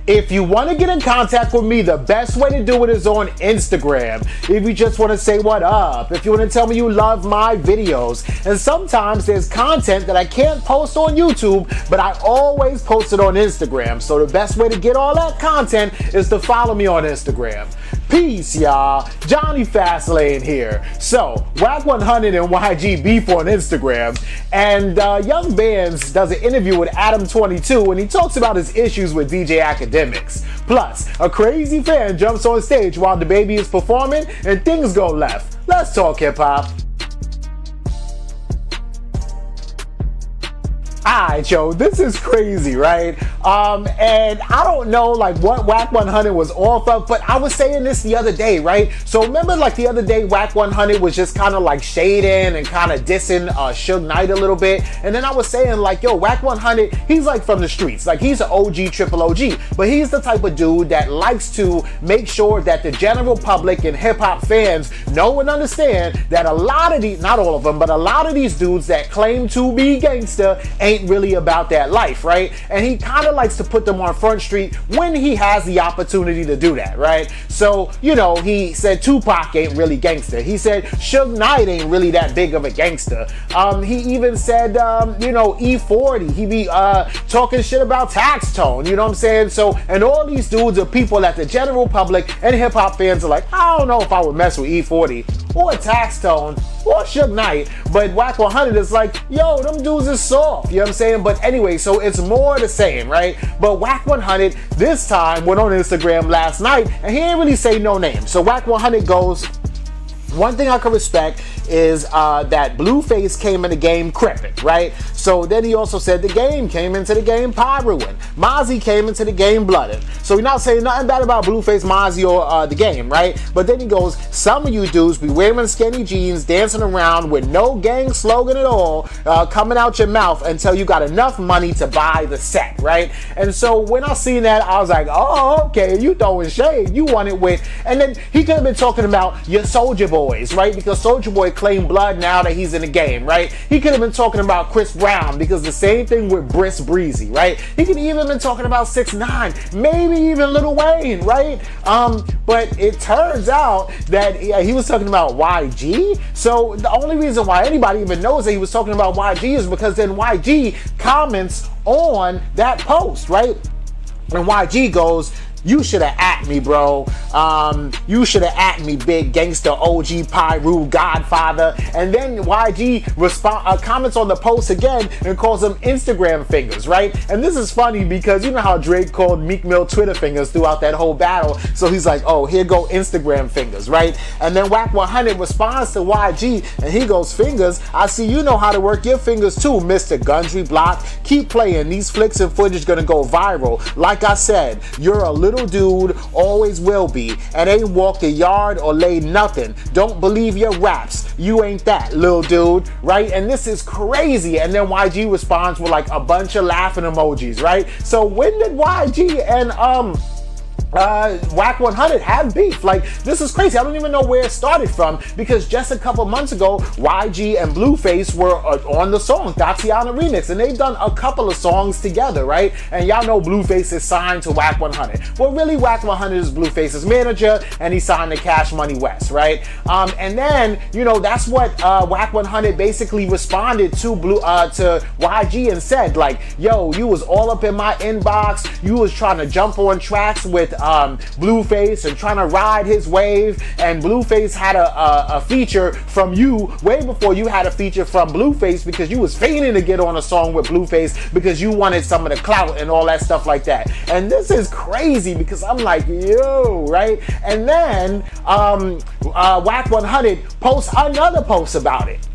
If you want to get in contact with me, the best way to do it is on Instagram. If you just want to say what up, if you want to tell me you love my videos. And sometimes there's content that I can't post on YouTube, but I always post it on Instagram. So the best way to get all that content is to follow me on Instagram. Peace, y'all. Jonny Fastlane here. So, Wack 100 and YG beef on Instagram, and Young Bands does an interview with Adam 22, and he talks about his issues with DJ Akademiks. Plus, a crazy fan jumps on stage while DaBaby is performing, and things go left. Let's talk hip-hop. Alright, yo, this is crazy, right? And I don't know like what Wack 100 was off of, but I was saying this the other day, right? So remember like the other day Wack 100 was just kind of like shading and kind of dissing Suge Knight a little bit, and then I was saying like, yo, Wack 100, he's like from the streets, like he's an OG, triple OG, but he's the type of dude that likes to make sure that the general public and hip-hop fans know and understand that a lot of these, not all of them, but a lot of these dudes that claim to be gangster ain't really about that life, right? And he kind of likes to put them on Front Street when he has the opportunity to do that, right? So, you know, he said Tupac ain't really gangster. He said Suge Knight ain't really that big of a gangster. He even said, you know, E40, he be talking shit about Tax Tone, you know what I'm saying? So, and all these dudes are people that the general public and hip-hop fans are like, I don't know if I would mess with E40 or Tax Tone or Suge Knight, but Wack 100 is like, yo, them dudes is soft, you know what I'm saying? But anyway, so it's more the same, right? But Wack 100 this time went on Instagram last night and he didn't really say no name. So Wack 100 goes, one thing I can respect is that Blueface came in the game crippin', right? So then he also said the game came into the game pyroing. Mozzie came into the game blooded. So he's not saying nothing bad about Blueface, Mozzie, or the game, right? But then he goes, some of you dudes be wearing skinny jeans, dancing around with no gang slogan at all, coming out your mouth until you got enough money to buy the set, right? And so when I seen that, I was like, oh, okay, you throwing shade. You want it with, and then he could have been talking about your Soldier Boys, right? Because Soldier Boy claimed blood now that he's in the game, right? He could have been talking about Chris Brown because the same thing with Briss Breezy, right? He could even been talking about 6ix9ine, maybe even Lil Wayne, right? But it turns out that he was talking about YG. So the only reason why anybody even knows that he was talking about YG is because then YG comments on that post, right? And YG goes, you should have at me, bro. You should have at me, big gangster, OG, Pyru, Godfather. And then YG comments on the post again and calls them Instagram fingers, right? And this is funny because you know how Drake called Meek Mill Twitter fingers throughout that whole battle. So he's like, oh, here go Instagram fingers, right? And then Wack 100 responds to YG and he goes, fingers, I see you know how to work your fingers too, Mr. Gundry Block. Keep playing. These flicks and footage gonna go viral. Like I said, you're a little dude, always will be, and ain't walked a yard or laid nothing. Don't believe your raps. You ain't that, little dude, right? And this is crazy. And then YG responds with like a bunch of laughing emojis, right? So when did YG and Wack 100 have beef? Like, this is crazy. I don't even know where it started from because just a couple months ago YG and Blueface were on the song Tatiana Remix, and they've done a couple of songs together, right? And y'all know Blueface is signed to Wack 100. Well, really, Wack 100 is Blueface's manager and he signed to Cash Money West, right? And then, you know, that's what Wack 100 basically responded to YG and said, like, yo, you was all up in my inbox, you was trying to jump on tracks with Blueface and trying to ride his wave, and Blueface had a feature from you way before you had a feature from Blueface because you was feigning to get on a song with Blueface because you wanted some of the clout and all that stuff like that. And this is crazy because I'm like, yo, right? And then Wack 100 posts another post about it.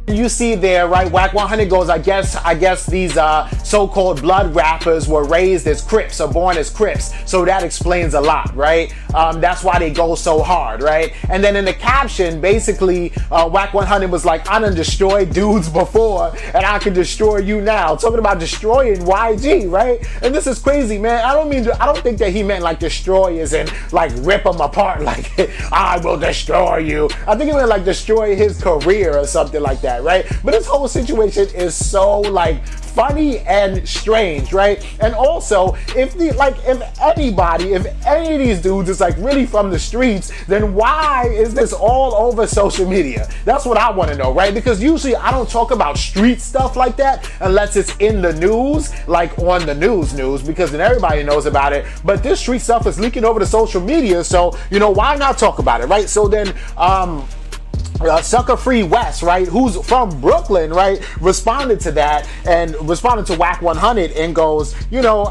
You see there, right? Wack 100 goes, I guess these so-called blood rappers were raised as Crips or born as Crips, so that explains a lot, right? That's why they go so hard, right? And then in the caption, basically, Wack 100 was like, I done destroyed dudes before, and I can destroy you now. Talking about destroying YG, right? And this is crazy, man. I don't think that he meant like destroy as in like rip them apart, like I will destroy you. I think he meant like destroy his career or something like that, right? But this whole situation is so like funny and strange, right? And also, if any of these dudes is like really from the streets, then why is this all over social media? That's what I want to know, right? Because usually I don't talk about street stuff like that unless it's in the news, like on the news, because then everybody knows about it. But this street stuff is leaking over to social media, so you know, why not talk about it, right? So then Sucker Free West, right, who's from Brooklyn, right, responded to that and responded to Wack 100 and goes, you know,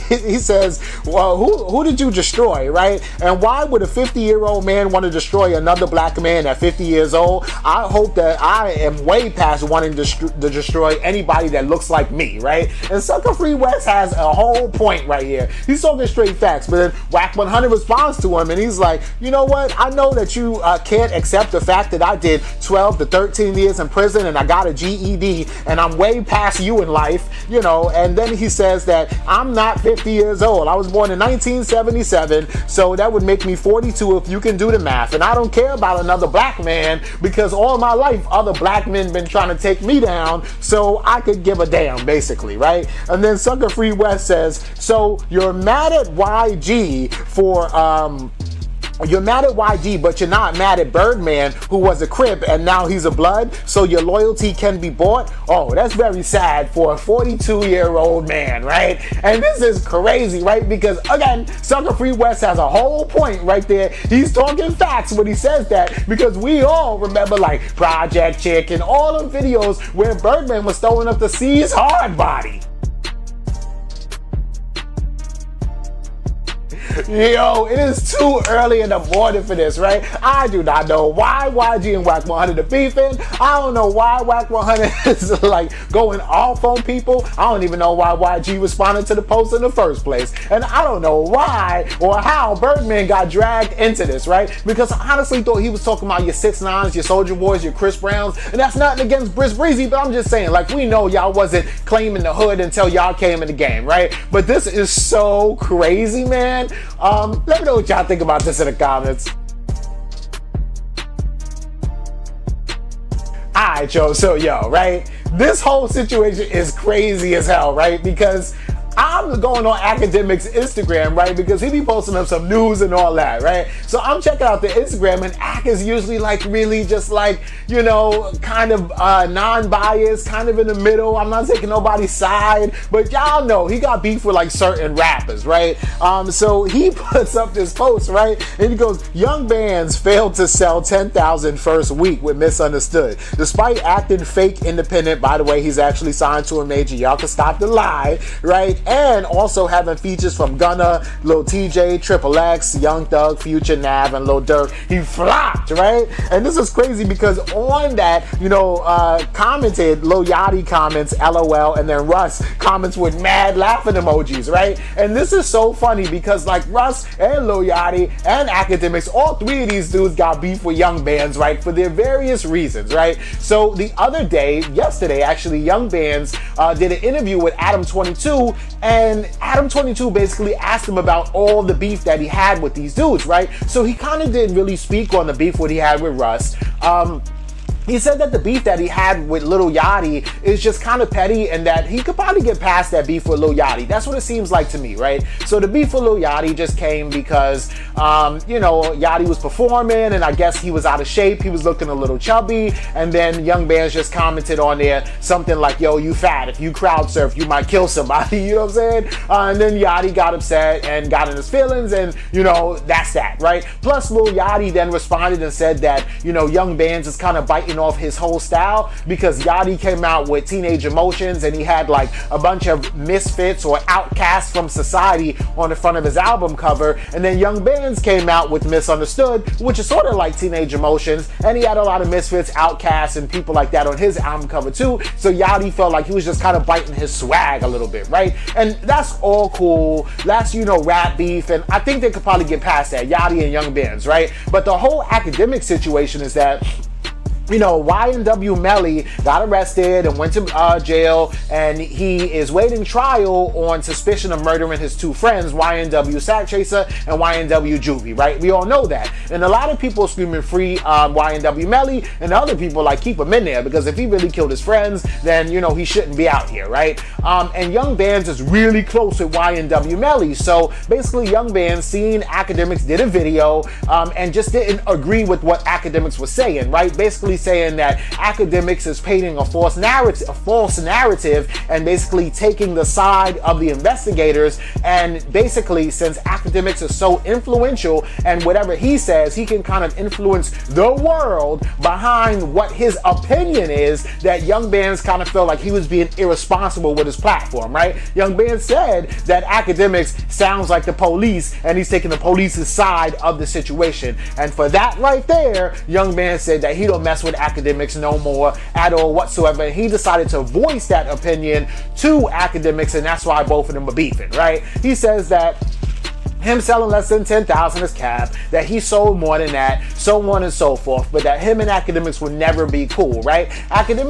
he says, well, who did you destroy, right? And why would a 50-year-old man want to destroy another black man at 50 years old? I hope that I am way past wanting to destroy anybody that looks like me, right? And Sucker Free West has a whole point right here. He's talking straight facts, but then Wack 100 responds to him and he's like, you know what? I know that you can't accept the fact that I did 12 to 13 years in prison and I got a GED and I'm way past you in life, you know. And then he says that I'm not 50 years old. I was born in 1977, so that would make me 42 if you can do the math. And I don't care about another black man because all my life other black men been trying to take me down, so I could give a damn, basically, right? And then Sucker Free West says, so you're mad at YG for you're mad at YG, but you're not mad at Birdman, who was a Crip and now he's a Blood, so your loyalty can be bought? Oh, that's very sad for a 42-year-old man, right? And this is crazy, right? Because, again, Sucker Free West has a whole point right there. He's talking facts when he says that, because we all remember, like, Project Chick and all the videos where Birdman was throwing up the C's hard body. Yo, it is too early in the morning for this, right? I do not know why YG and Wack 100 are beefing. I don't know why Wack 100 is like going off on people. I don't even know why YG responded to the post in the first place. And I don't know why or how Birdman got dragged into this, right? Because I honestly thought he was talking about your 6ix9ines, your Soulja Boys, your Chris Browns, and that's nothing against Briz Breezy, but I'm just saying, like, we know y'all wasn't claiming the hood until y'all came in the game, right? But this is so crazy, man. Let me know what y'all think about this in the comments. Alright, yo, so right? This whole situation is crazy as hell, right? Because I'm going on Akademiks' Instagram, right? Because he be posting up some news and all that, right? So I'm checking out the Instagram and Ak is usually like really just like, you know, kind of non-biased, kind of in the middle. I'm not taking nobody's side, but y'all know he got beef with like certain rappers, right? So he puts up this post, right? And he goes, young bands failed to sell 10,000 first week with Misunderstood. Despite acting fake independent, by the way, he's actually signed to a major. Y'all can stop the lie, right? And also having features from Gunna, Lil TJ, Triple X, Young Thug, Future, Nav, and Lil Durk. He flopped, right? And this is crazy because on that, you know, commented, Lil Yachty comments, LOL, and then Russ comments with mad laughing emojis, right? And this is so funny because like Russ and Lil Yachty and Akademiks, all three of these dudes got beef with young bands, right? For their various reasons, right? So the other day, yesterday actually, Young Bands did an interview with Adam 22, and Adam 22 basically asked him about all the beef that he had with these dudes, right? So he kind of didn't really speak on the beef what he had with Russ. He said that the beef that he had with Lil Yachty is just kind of petty and that he could probably get past that beef with Lil Yachty. That's what it seems like to me, right? So the beef with Lil Yachty just came because, you know, Yachty was performing and I guess he was out of shape. He was looking a little chubby. And then Young Bands just commented on there something like, yo, you fat. If you crowd surf, you might kill somebody. You know what I'm saying? And then Yachty got upset and got in his feelings and, you know, that's that, right? Plus Lil Yachty then responded and said that, you know, Young Bands is kind of biting off his whole style because Yachty came out with Teenage Emotions and he had like a bunch of misfits or outcasts from society on the front of his album cover, and then Young Bands came out with Misunderstood, which is sort of like Teenage Emotions, and he had a lot of misfits, outcasts, and people like that on his album cover too. So Yachty felt like he was just kind of biting his swag a little bit, right? And that's all cool. That's, you know, rap beef, and I think they could probably get past that, Yachty and Young Bands, right? But the whole academic situation is that YNW Melly got arrested and went to jail, and he is waiting trial on suspicion of murdering his two friends, YNW Sack Chaser and YNW Juvie, right? We all know that. And a lot of people screaming free YNW Melly, and other people like keep him in there, because if he really killed his friends, then, he shouldn't be out here, right? And Young Bands is really close with YNW Melly. So basically, Young Bands seen Akademiks did a video and just didn't agree with what Akademiks was saying, right? Basically saying that Akademiks is painting a false narrative and basically taking the side of the investigators. And basically, since Akademiks is so influential, and whatever he says, he can kind of influence the world behind what his opinion is, that Young Bands kind of felt like he was being irresponsible with his platform, right? Young Bands said that Akademiks sounds like the police, and he's taking the police's side of the situation. And for that right there, Young Bands said that he don't mess with Akademiks no more at all whatsoever. And he decided to voice that opinion to Akademiks, and that's why both of them are beefing, right? He says that him selling less than 10,000 is cap, that he sold more than that, so on and so forth, but that him and Akademiks would never be cool, right? Adam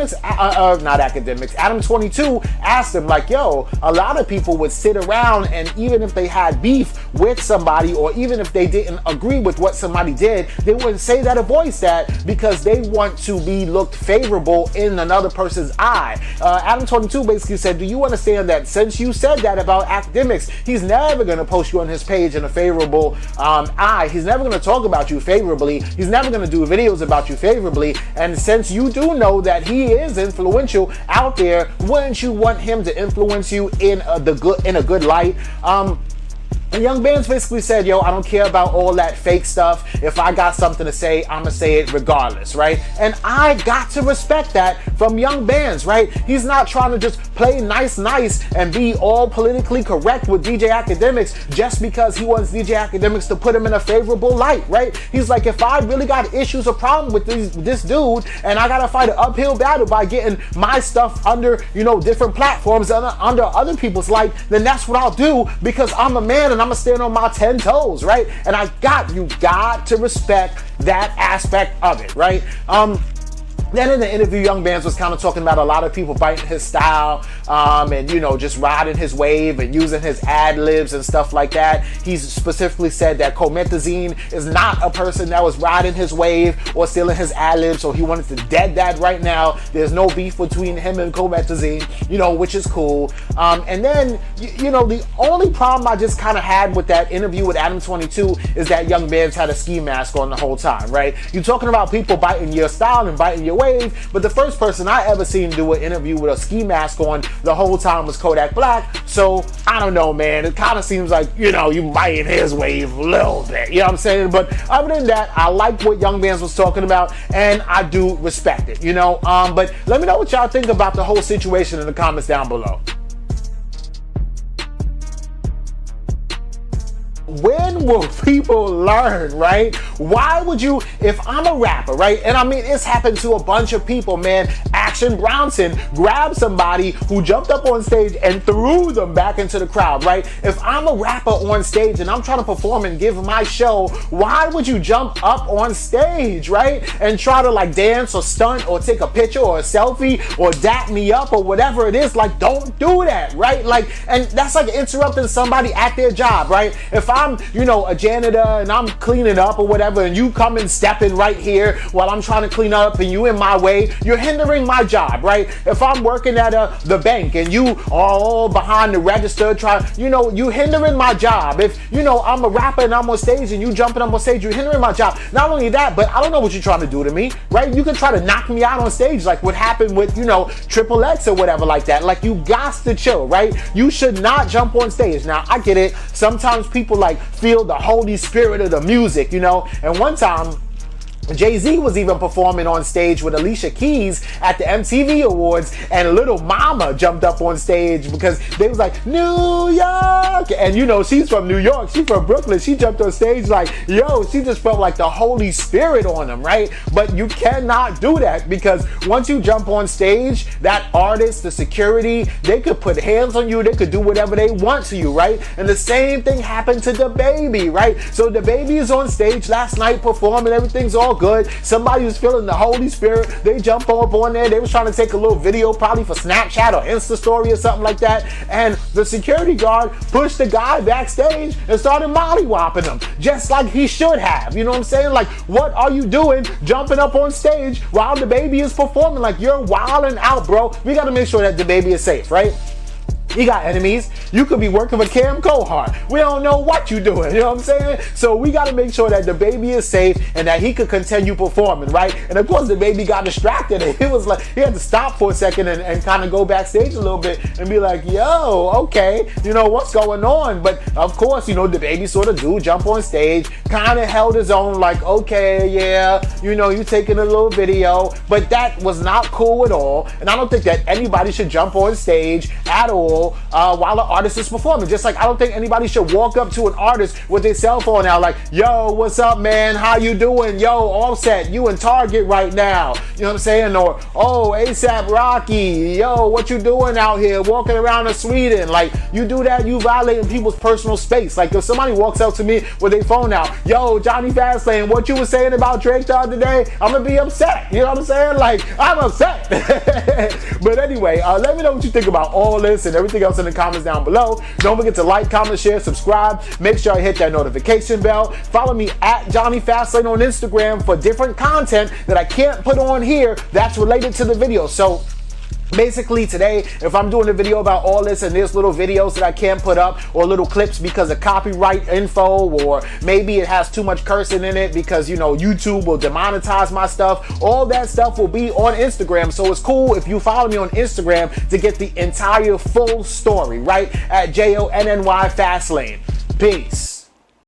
22 asked him, like, yo, a lot of people would sit around, and even if they had beef with somebody, or even if they didn't agree with what somebody did, they wouldn't say that or voice that, because they want to be looked favorable in another person's eye. Adam 22 basically said, do you understand that since you said that about Akademiks, he's never going to post you on his page in a favorable eye. He's never going to talk about you favorably. He's never going to do videos about you favorably. And since you do know that he is influential out there, wouldn't you want him to influence you in a good light? And Young Bands basically said, yo, I don't care about all that fake stuff. If I got something to say, I'm going to say it regardless, right? And I got to respect that from Young Bands, right? He's not trying to just play nice and be all politically correct with DJ Akademiks just because he wants DJ Akademiks to put him in a favorable light, right? He's like, if I really got issues or problem with this dude, and I got to fight an uphill battle by getting my stuff under, different platforms and under other people's light, then that's what I'll do, because I'm a man and I'm gonna stand on my 10 toes, right? And you got to respect that aspect of it, right? Then in the interview, Young Bands was kind of talking about a lot of people biting his style, and just riding his wave and using his ad-libs and stuff like that. He specifically said that Comethazine is not a person that was riding his wave or stealing his ad-libs, so he wanted to dead that right now. There's no beef between him and Comethazine, which is cool. And then, the only problem I just kind of had with that interview with Adam 22 is that Young Bands had a ski mask on the whole time, right? You're talking about people biting your style and biting your wave, but the first person I ever seen do an interview with a ski mask on the whole time was Kodak Black. So I don't know, man. It kind of seems like, you biting his wave a little bit. You know what I'm saying? But other than that, I like what Young Bands was talking about, and I do respect it, But let me know what y'all think about the whole situation in the comments down below. When will people learn, right? Why would you, if I'm a rapper, right? And I mean, it's happened to a bunch of people, man. Action Bronson grabbed somebody who jumped up on stage and threw them back into the crowd, right? If I'm a rapper on stage and I'm trying to perform and give my show, why would you jump up on stage, right? And try to like dance or stunt or take a picture or a selfie or dap me up or whatever it is. Like, don't do that, right? Like, and that's like interrupting somebody at their job, right? If I'm, a janitor and I'm cleaning up or whatever, and you come and step in right here while I'm trying to clean up and you in my way, you're hindering my job, right? If I'm working at the bank and you are all behind the register you hindering my job. If, I'm a rapper and I'm on stage and you jumping up on stage, you're hindering my job. Not only that, but I don't know what you're trying to do to me, right? You can try to knock me out on stage like what happened with, Triple X or whatever like that. Like, you got to chill, right? You should not jump on stage. Now, I get it. Sometimes people feel the Holy Spirit of the music, and one time Jay-Z was even performing on stage with Alicia Keys at the MTV Awards, and Little Mama jumped up on stage because they was like, New York, and she's from New York, she's from Brooklyn, she jumped on stage like, yo, she just felt like the Holy Spirit on them, right? But you cannot do that, because once you jump on stage, that artist, the security, they could put hands on you, they could do whatever they want to you, right? And the same thing happened to DaBaby, right? So DaBaby is on stage last night performing, everything's all all good. Somebody was feeling the Holy Spirit. They jump up on there. They was trying to take a little video, probably for Snapchat or Insta story or something like that. And the security guard pushed the guy backstage and started mollywopping him, just like he should have. You know what I'm saying? Like, what are you doing jumping up on stage while DaBaby is performing? Like, you're wilding out, bro. We got to make sure that DaBaby is safe, right? You got enemies. You could be working with Cam Cohart. We don't know what you're doing. You know what I'm saying? So we got to make sure that DaBaby is safe and that he could continue performing, right? And of course, DaBaby got distracted. And he was like, he had to stop for a second and kind of go backstage a little bit and be like, yo, okay, you know, what's going on? But of course, you know, DaBaby sort of do jump on stage, kind of held his own, like, okay, yeah, you know, you taking a little video. But that was not cool at all. And I don't think that anybody should jump on stage at all while an artist is performing. Just like I don't think anybody should walk up to an artist with their cell phone out like, yo, what's up, man? How you doing? Yo, Offset, you in Target right now. You know what I'm saying? Or, oh, ASAP Rocky, yo, what you doing out here walking around in Sweden? Like, you do that, you violating people's personal space. Like, if somebody walks up to me with their phone out, yo, Johnny Fastlane, what you was saying about Drake the other day, I'm gonna be upset. You know what I'm saying? Like, I'm upset. But anyway, let me know what you think about all this and everything else in the comments down below. Don't forget to like, comment, share, subscribe. Make sure I hit that notification bell. Follow me at Johnny Fastlane on Instagram for different content that I can't put on here that's related to the video. So basically today, if I'm doing a video about all this and there's little videos that I can't put up or little clips because of copyright info, or maybe it has too much cursing in it because, you know, YouTube will demonetize my stuff, all that stuff will be on Instagram. So it's cool if you follow me on Instagram to get the entire full story, right? At JONNY Fastlane. Peace.